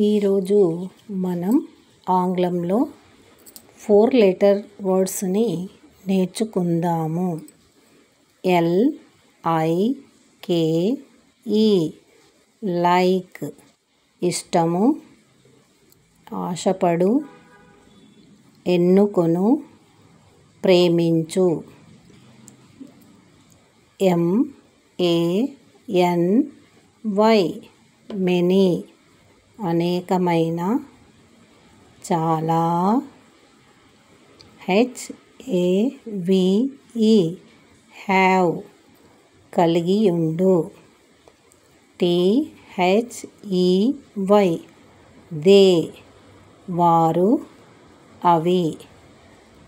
ఈరోజు మనం ఆంగ్లంలో 4 లెటర్ వర్డ్స్ని నేర్చుకుందాము. LIKE లైక్ ఇష్టము, ఆశపడు, ఎన్నుకొను, ప్రేమించు. MANY మెనీ అనేకమైన, చాలా. HAVE హ్యావ్ కలిగి ఉండు. THEY దే వారు, అవి.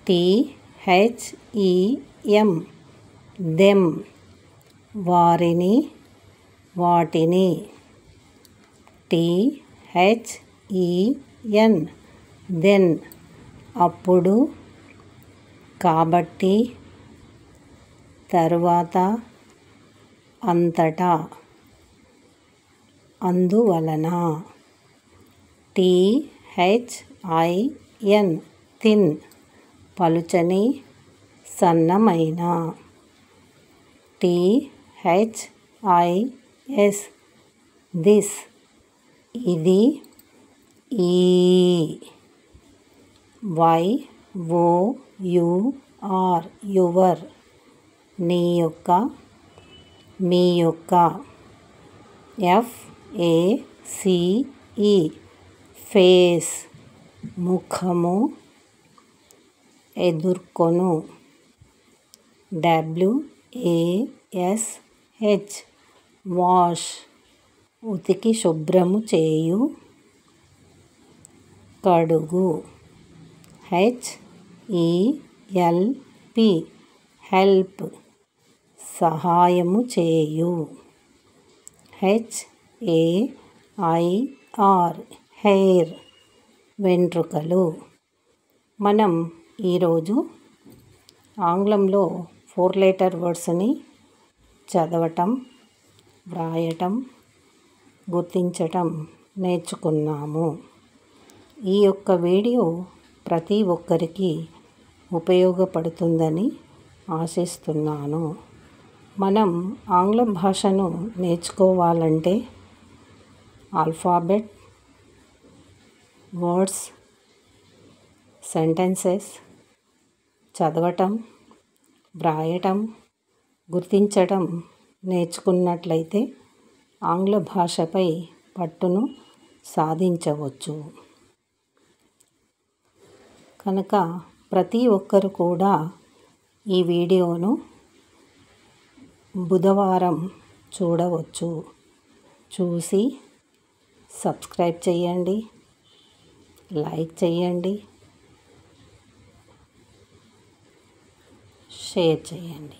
THEM దెమ్ వారిని, వాటిని. THEN దెన్ అప్పుడు, కాబట్టి, తరువాత, అంతటా, అందువలన. THIN థిన్ పలుచని, సన్నమైన. THIS దిస్ ఇది. YOUR యువర్ నీ యొక్క, మీ యొక్క. FACE ఫేస్ ముఖము, ఎదుర్కొను. WASH వాష్ ఉతికి శుభ్రము చేయు, కడుగు. HELP హెల్ప్ సహాయము చేయు. HAIR హెయిర్ వెంట్రుకలు. మనం ఈరోజు ఆంగ్లంలో 4 లెటర్ వర్డ్స్ని చదవటం, వ్రాయటం, గుర్తించటం నేర్చుకున్నాము. ఈ యొక్క వీడియో ప్రతి ఒక్కరికి ఉపయోగపడుతుందని ఆశిస్తున్నాను. మనం ఆంగ్ల భాషను నేర్చుకోవాలంటే ఆల్ఫాబెట్, వర్డ్స్, సెంటెన్సెస్ చదవటం, వ్రాయటం, గుర్తించటం నేర్చుకున్నట్లయితే ఆంగ్ల భాషపై పట్టును సాధించవచ్చు. కనుక ప్రతి ఒక్కరు కూడా ఈ వీడియోను బుధవారం చూడవచ్చు. చూసి సబ్స్క్రైబ్ చేయండి, లైక్ చేయండి, షేర్ చేయండి.